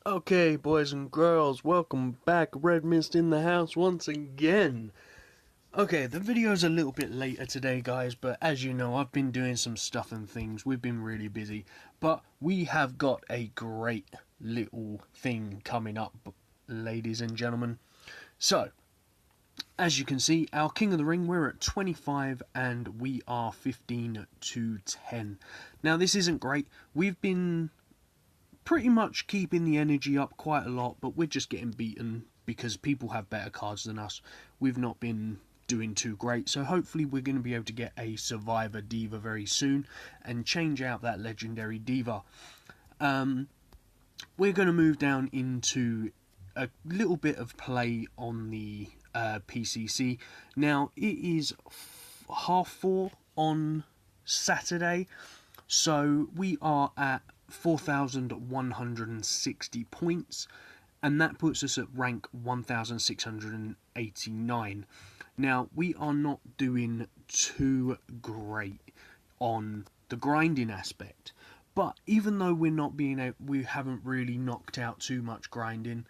Okay, boys and girls, welcome back. Redmissed in the house once again. Okay, the video's a little bit later today, guys, but as you know, I've been doing some stuff and things. We've been really busy, but we have got a great little thing coming up, ladies and gentlemen. So, as you can see, our King of the Ring, we're at 25 and we are 15 to 10. Now, this isn't great. We've been pretty much keeping the energy up quite a lot, but we're just getting beaten because people have better cards than us. We've not been doing too great, so hopefully we're going to be able to get a Survivor Diva very soon and change out that Legendary Diva. We're going to move down into a little bit of play on the PCC. Now, it is 4:30 on Saturday, so we are at 4,160 points, and that puts us at rank 1,689. Now, we are not doing too great on the grinding aspect, but even though we haven't really knocked out too much grinding,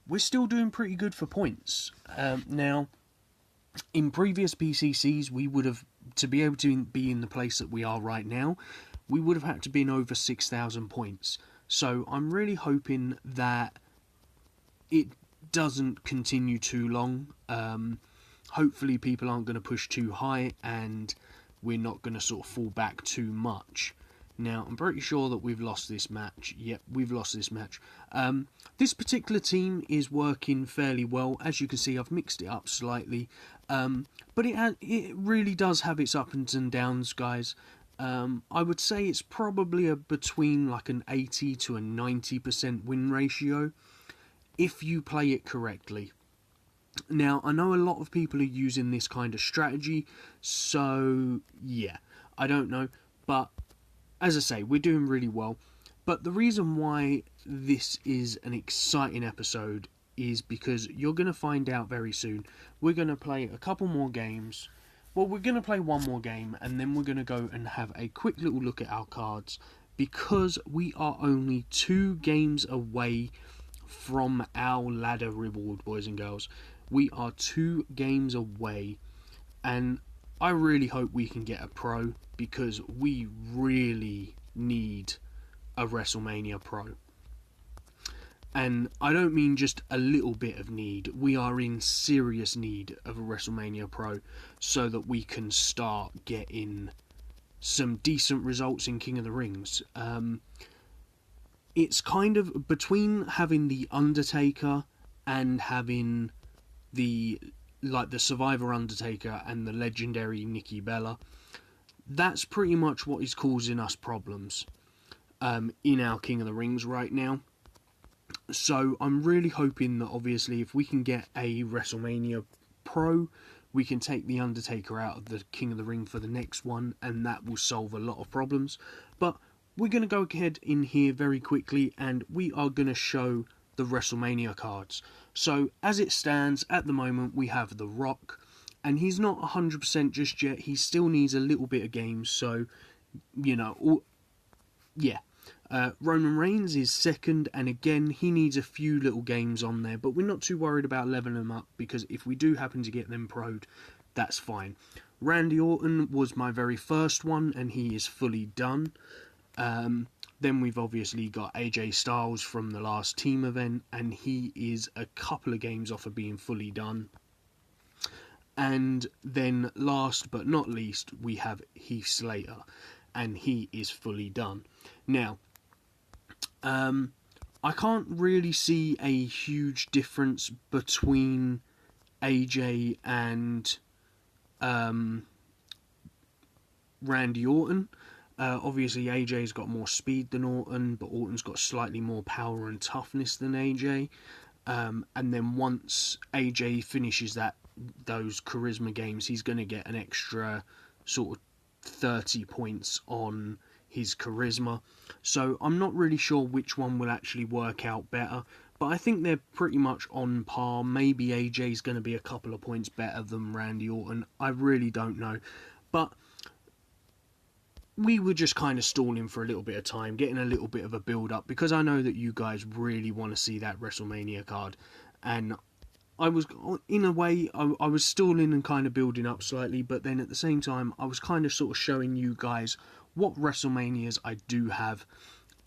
we're still doing pretty good for points. Now, in previous PCCs, we would have, to be able to be in the place that we are right now, we would have had to be in over 6,000 points. So I'm really hoping that it doesn't continue too long. Hopefully people aren't going to push too high and we're not going to sort of fall back too much. Now, I'm pretty sure that we've lost this match. Yep, we've lost this match. This particular team is working fairly well. As you can see, I've mixed it up slightly. But it really does have its ups and downs, guys. I would say it's probably between like an 80 to a 90% win ratio if you play it correctly. Now, I know a lot of people are using this kind of strategy, so yeah, I don't know, but as I say, we're doing really well. But the reason why this is an exciting episode is because you're going to find out very soon. We're going to play a couple more games. Well, we're going to play one more game, and then we're going to go and have a quick little look at our cards, because we are only 2 games away from our ladder reward, boys and girls. We are 2 games away, and I really hope we can get a pro, because we really need a WrestleMania Pro. And I don't mean just a little bit of need. We are in serious need of a WrestleMania Pro so that we can start getting some decent results in King of the Rings. It's kind of between having the Undertaker and having the Survivor Undertaker and the legendary Nikki Bella. That's pretty much what is causing us problems in our King of the Rings right now. So I'm really hoping that obviously if we can get a WrestleMania Pro, we can take the Undertaker out of the King of the Ring for the next one, and that will solve a lot of problems. But we're going to go ahead in here very quickly, and we are going to show the WrestleMania cards. So as it stands at the moment, we have The Rock, and he's not 100% just yet. He still needs a little bit of games, so you know, yeah. Roman Reigns is second, and again, he needs a few little games on there, but we're not too worried about leveling them up, because if we do happen to get them pro'd, that's fine. Randy Orton was my very first one, and he is fully done. Then we've obviously got AJ Styles from the last team event, and he is a couple of games off of being fully done. And then last but not least, we have Heath Slater, and he is fully done. Now, I can't really see a huge difference between AJ and Randy Orton. Obviously, AJ's got more speed than Orton, but Orton's got slightly more power and toughness than AJ. And then once AJ finishes those charisma games, he's going to get an extra sort of 30 points on his charisma. So I'm not really sure which one will actually work out better, but I think they're pretty much on par. Maybe AJ's going to be a couple of points better than Randy Orton. I really don't know. But we were just kind of stalling for a little bit of time, getting a little bit of a build up, because I know that you guys really want to see that WrestleMania card, and I was, in a way, I was stalling and kind of building up slightly, but then at the same time, I was kind of sort of showing you guys what WrestleManias I do have,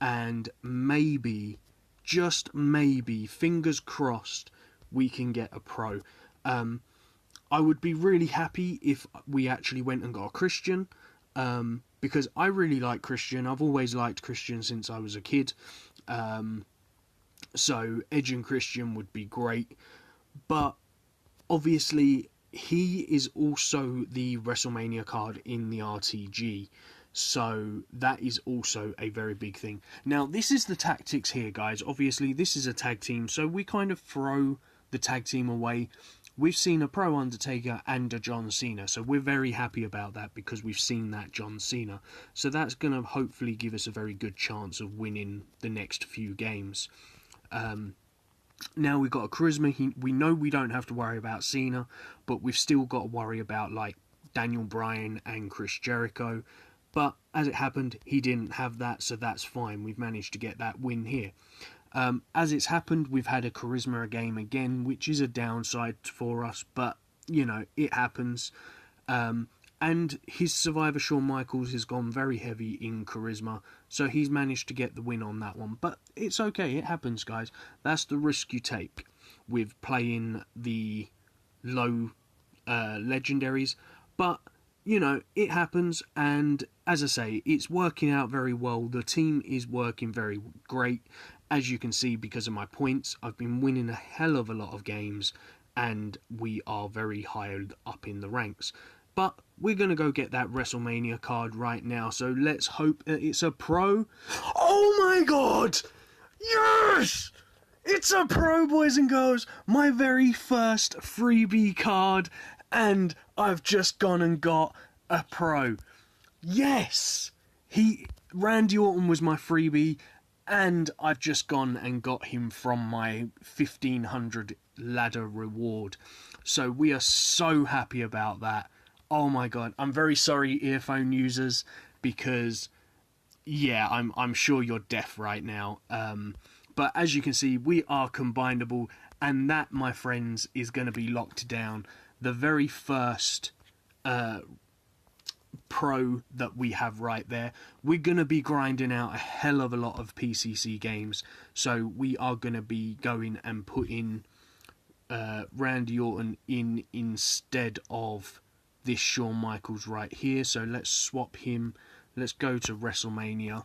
and maybe, just maybe, fingers crossed, we can get a pro. I would be really happy if we actually went and got a Christian, because I really like Christian. I've always liked Christian since I was a kid. So Edge and Christian would be great. But obviously, he is also the WrestleMania card in the RTG. So that is also a very big thing. Now, this is the tactics here, guys. Obviously, this is a tag team, so we kind of throw the tag team away. We've seen a Pro Undertaker and a John Cena, so we're very happy about that because we've seen that John Cena. So that's going to hopefully give us a very good chance of winning the next few games. Now we've got a Charisma. We know we don't have to worry about Cena, but we've still got to worry about like Daniel Bryan and Chris Jericho. But as it happened, he didn't have that, so that's fine. We've managed to get that win here. As it's happened, we've had a Charisma game again, which is a downside for us, but, you know, it happens. And his survivor, Shawn Michaels, has gone very heavy in Charisma, so he's managed to get the win on that one. But it's okay, it happens, guys. That's the risk you take with playing the low legendaries. But, you know, it happens, and as I say, it's working out very well. The team is working very great. As you can see, because of my points, I've been winning a hell of a lot of games, and we are very high up in the ranks. But we're going to go get that WrestleMania card right now, so let's hope it's a pro. Oh my god! Yes! It's a pro, boys and girls! My very first freebie card, and I've just gone and got a pro. Yes! Randy Orton was my freebie, and I've just gone and got him from my 1500 ladder reward. So we are so happy about that. Oh my god, I'm very sorry, earphone users, because, yeah, I'm sure you're deaf right now. But as you can see, we are combinable, and that, my friends, is going to be locked down. The very first pro that we have right there. We're going to be grinding out a hell of a lot of PCC games, so we are going to be going and putting Randy Orton in instead of this Shawn Michaels right here. So let's swap him. Let's go to WrestleMania,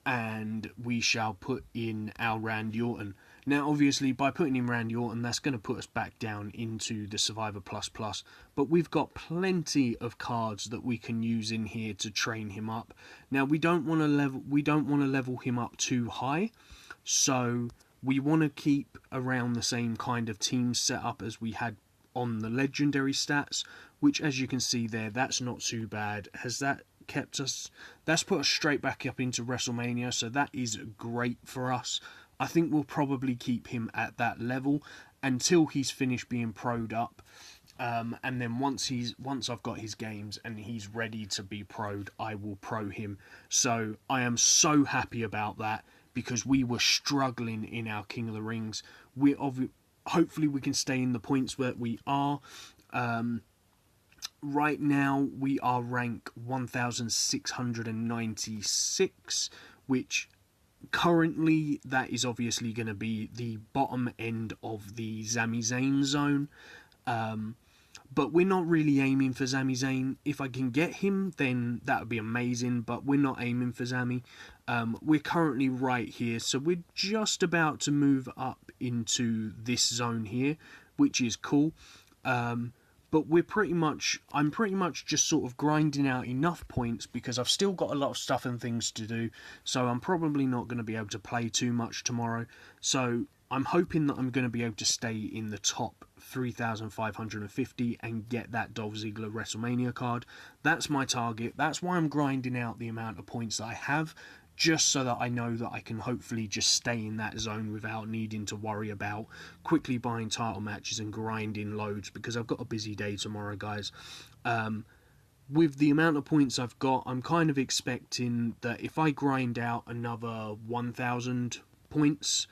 and we shall put in our Randy Orton. Now, obviously, by putting in Randy Orton, that's going to put us back down into the Survivor Plus Plus. But we've got plenty of cards that we can use in here to train him up. Now, we don't want to level him up too high, so we want to keep around the same kind of team setup as we had on the legendary stats, which, as you can see there, that's not too bad. Has that kept us? That's put us straight back up into WrestleMania, so that is great for us. I think we'll probably keep him at that level until he's finished being pro'd up, and then once I've got his games and he's ready to be pro'd, I will pro him. So I am so happy about that, because we were struggling in our King of the Rings. Hopefully we can stay in the points where we are. Right now we are rank 1696, which currently that is obviously going to be the bottom end of the Sami Zayn zone. But we're not really aiming for Sami Zayn. If I can get him, then that would be amazing, but we're not aiming for Sami. We're currently right here, so we're just about to move up into this zone here, which is cool. But I'm pretty much just sort of grinding out enough points, because I've still got a lot of stuff and things to do, so I'm probably not going to be able to play too much tomorrow. So I'm hoping that I'm going to be able to stay in the top 3,550 and get that Dolph Ziggler WrestleMania card. That's my target. That's why I'm grinding out the amount of points that I have, just so that I know that I can hopefully just stay in that zone without needing to worry about quickly buying title matches and grinding loads, because I've got a busy day tomorrow, guys. with the amount of points I've got, I'm kind of expecting that if I grind out another 1,000 points,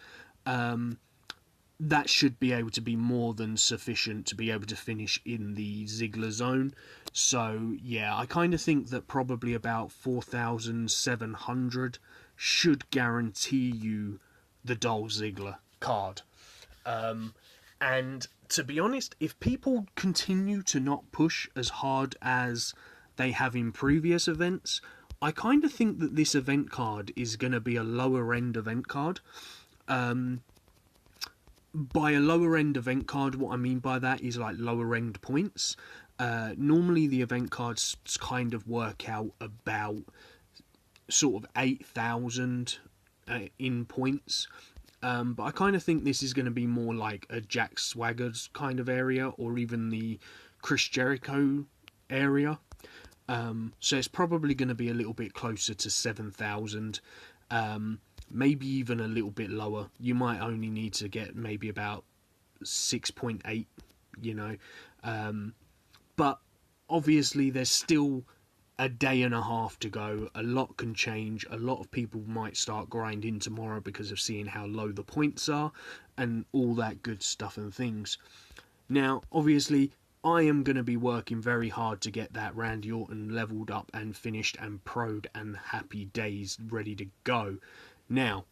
that should be able to be more than sufficient to be able to finish in the Ziggler zone. So yeah, I kind of think that probably about 4,700 should guarantee you the Dolph Ziggler card. And to be honest, if people continue to not push as hard as they have in previous events, I kind of think that this event card is going to be a lower end event card. By a lower end event card, what I mean by that is like lower end points. Normally the event cards kind of work out about sort of 8,000 in points. But I kind of think this is going to be more like a Jack Swagger's kind of area, or even the Chris Jericho area. So it's probably going to be a little bit closer to 7,000. Maybe even a little bit lower. You might only need to get maybe about 6.8, you know. But obviously there's still a day and a half to go. A lot can change. A lot of people might start grinding tomorrow because of seeing how low the points are and all that good stuff and things. Now, obviously, I am going to be working very hard to get that Randy Orton leveled up and finished and pro'd and happy days ready to go. Now,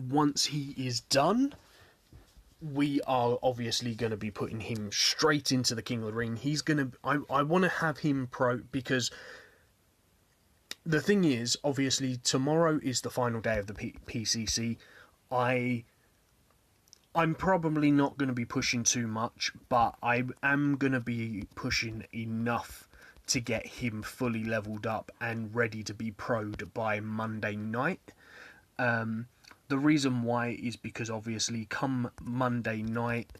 once he is done, we are obviously going to be putting him straight into the King of the Ring. He's going to... I want to have him pro, because the thing is, obviously, tomorrow is the final day of the PCC. I'm probably not going to be pushing too much, but I am going to be pushing enough to get him fully leveled up and ready to be pro'd by Monday night. The reason why is because obviously come Monday night,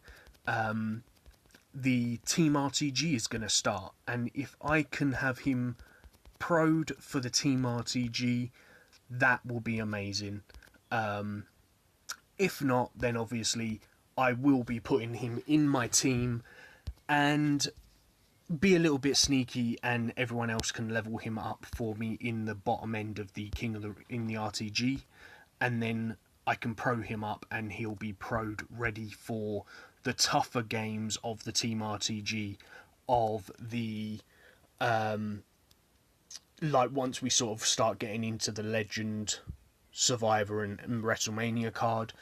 the Team RTG is going to start, and if I can have him pro'd for the Team RTG, that will be amazing. If not, then obviously I will be putting him in my team and be a little bit sneaky, and everyone else can level him up for me in the bottom end of the in the RTG, and then I can pro him up and he'll be pro'd ready for the tougher games of the Team RTG, of the like once we sort of start getting into the Legend, Survivor and WrestleMania card,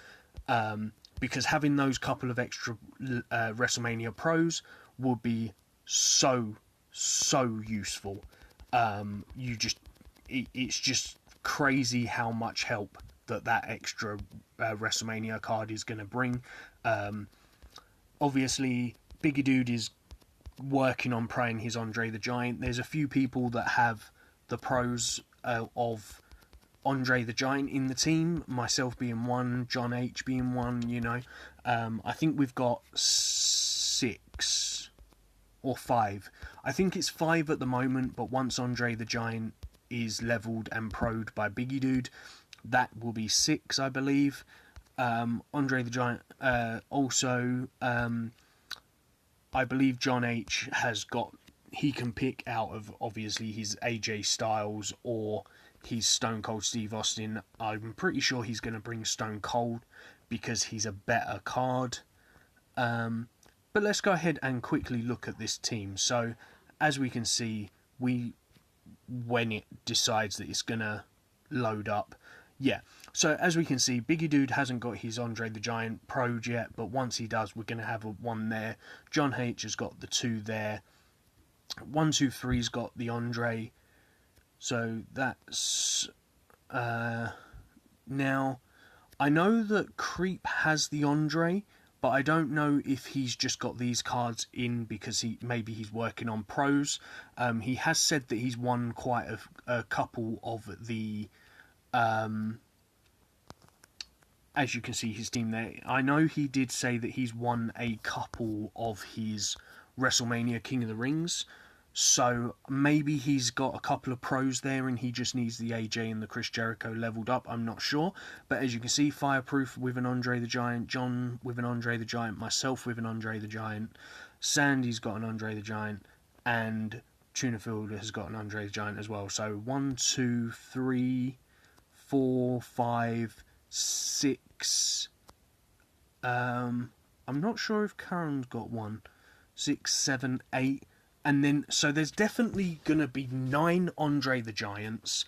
because having those couple of extra WrestleMania pros will be so useful. It's just crazy how much help that extra WrestleMania card is going to bring. Obviously, Biggie Dude is working on praying his Andre the Giant. There's a few people that have the pros of Andre the Giant in the team, myself being one, John H being one, you know. I think we've got 6 or 5. I think it's 5 at the moment, but once Andre the Giant is leveled and pro'd by Biggie Dude, that will be 6, I believe. Andre the Giant, also, I believe John H has got, he can pick out of obviously his AJ Styles or his Stone Cold Steve Austin. I'm pretty sure he's going to bring Stone Cold because he's a better card. But let's go ahead and quickly look at this team. So, as we can see, when it decides that it's going to load up, yeah. So, as we can see, Biggie Dude hasn't got his Andre the Giant pro'd yet, but once he does, we're going to have one there. John H has got the 2 there. 1, 2, 3's got the Andre. So, that's... now, I know that Creep has the Andre, but I don't know if he's just got these cards in because maybe he's working on pros. He has said that he's won quite a couple of the... as you can see his team there. I know he did say that he's won a couple of his WrestleMania King of the Rings. So maybe he's got a couple of pros there and he just needs the AJ and the Chris Jericho leveled up. I'm not sure. But as you can see, Fireproof with an Andre the Giant, John with an Andre the Giant, myself with an Andre the Giant, Sandy's got an Andre the Giant, and Tunafield has got an Andre the Giant as well. So 1, 2, 3, 4, 5, 6. I'm not sure if Karen's got one. 6, 7, 8. And then, so there's definitely going to be 9 Andre the Giants.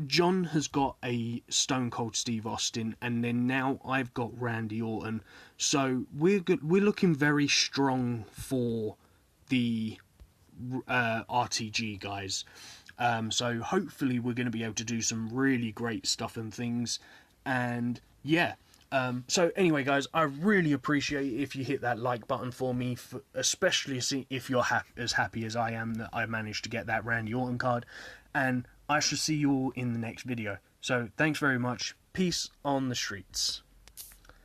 John has got a Stone Cold Steve Austin, and then now I've got Randy Orton. So we're looking very strong for the RTG guys. So hopefully we're going to be able to do some really great stuff and things. And yeah. So anyway, guys, I really appreciate it if you hit that like button for me, especially if you're as happy as I am that I managed to get that Randy Orton card. And I shall see you all in the next video. So thanks very much. Peace on the streets.